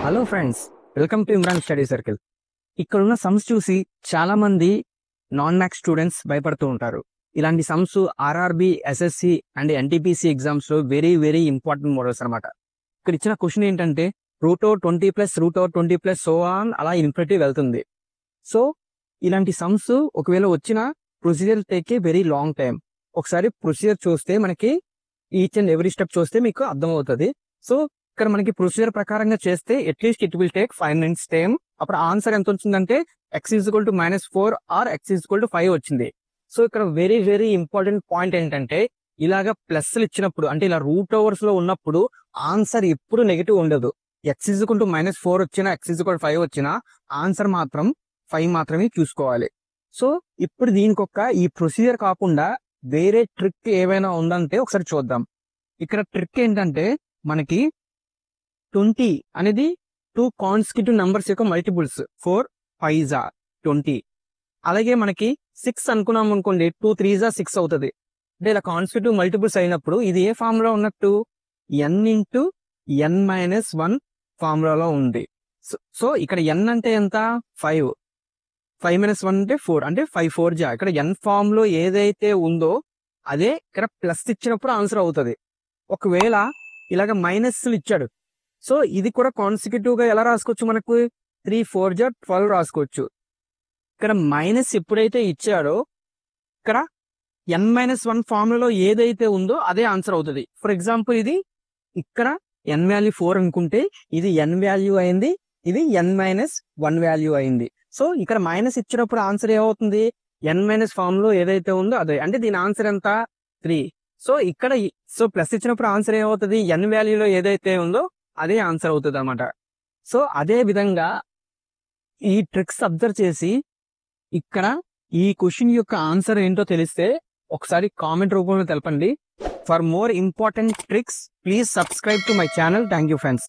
Hello friends, welcome to Imran study circle. ఇక్కడున్న sums చూసి చాలా మంది నాన్ మ్యాథ్స్ స్టూడెంట్స్ భయపడుతూ ఉంటారు. ఇలాంటి sums RRB, SSC and NTPC exams లో వెరీ వెరీ ఇంపార్టెంట్ మోడల్స్ అనమాట. ఇక్కడ ఇచ్చిన క్వశ్చన్ ఏంటంటే √20 + √20 సో ఆన్ అలా ఇన్ఫినిటీ వెళ్తుంది. సో ఇలాంటి సమ్స్ ఒకవేళ వచ్చిన procedure take a very long time. ఒకసారి ప్రొసీజర్ చూస్తే మనకి ఈచ్ అండ్ ఎవ్రీ స్టెప్ చూస్తే మీకు అర్థమవుతుంది. సో ఇక్కడ మనకి ప్రొసీజర్ ప్రకారంగా చేస్తే at least it will take 5 minutes time. అప్పుడు ఆన్సర్ ఎంత వచ్చిందంటే x = -4 ఆర్ x = 5 వచ్చింది. సో ఇక్కడ వెరీ వెరీ ఇంపార్టెంట్ పాయింట్ ఏంటంటే ఇలాగ ప్లస్లు ఇచ్చినప్పుడు అంటే ఇలా రూట్ ఓవర్స్ లో ఉన్నప్పుడు ఆన్సర్ ఎప్పుడు నెగిటివ్ ఉండదు. x = -4 వచ్చినా x = 5 వచ్చినా ఆన్సర్ మాత్రం 5 మాత్రమే చూసుకోవాలి. సో ఇప్పుడు ఈ ప్రొసీజర్ కాకుండా వేరే ట్రిక్ ఏమైనా ఉందంటే ఒకసారి చూద్దాం. ఇక్కడ ట్రిక్ ఏంటంటే మనకి 20 అనేది 2 కాన్సిక్యూటివ్ నంబర్స్ యొక్క మల్టిపుల్స్. 4 5 20. అలాగే మనకి 6 అనుకున్నాం అనుకోండి, 2 3 6 అవుతుంది. అంటే ఇలా కాన్సిక్యూటివ్ మల్టిపుల్స్ అయినప్పుడు ఇది ఏ ఫార్ములా ఉన్నట్టు n × n-1 ఫార్ములాలో ఉంది. సో ఇక్కడ n అంటే ఎంత 5, 5 - 1 అంటే 4, అంటే 5 4 ఇక్కడ n ఫామ్ లో ఏదైతే ఉందో అదే ఇక్కడ ప్లస్ ఇచ్చినప్పుడు ఆన్సర్ అవుతుంది. ఒకవేళ ఇలాగ మైనస్లు ఇచ్చాడు, సో ఇది కూడా కాన్సిక్యూటివ్ గా ఎలా రాసుకోవచ్చు, మనకు 3 4 12 రాసుకోవచ్చు. ఇక్కడ మైనస్ ఎప్పుడైతే ఇచ్చాడో ఇక్కడ n-1 ఫార్ములాలో ఏదైతే ఉందో అదే ఆన్సర్ అవుతుంది. ఫర్ ఎగ్జాంపుల్ ఇది ఇక్కడ n వాల్యూ 4 అనుకుంటే ఇది n వాల్యూ అయింది, ఇది n-1 వాల్యూ అయింది. సో ఇక్కడ మైనస్ ఇచ్చినప్పుడు ఆన్సర్ ఏమవుతుంది, n- ఫామ్ లో ఏదైతే ఉందో అదే, అంటే దీని ఆన్సర్ ఎంత 3. సో ఇక్కడ ప్లస్ ఇచ్చినప్పుడు ఆన్సర్ ఏమవుతుంది, n వాల్యూలో ఏదైతే ఉందో అదే ఆన్సర్ అవుతుంది అన్నమాట. సో అదే విధంగా ఈ ట్రిక్స్ అబ్జర్వ్ చేసి ఇక్కడ ఈ క్వశ్చన్ యొక్క ఆన్సర్ ఏంటో తెలిస్తే ఒకసారి కామెంట్ రూపంలో తెలపండి. For more important tricks please subscribe to my channel. Thank you friends.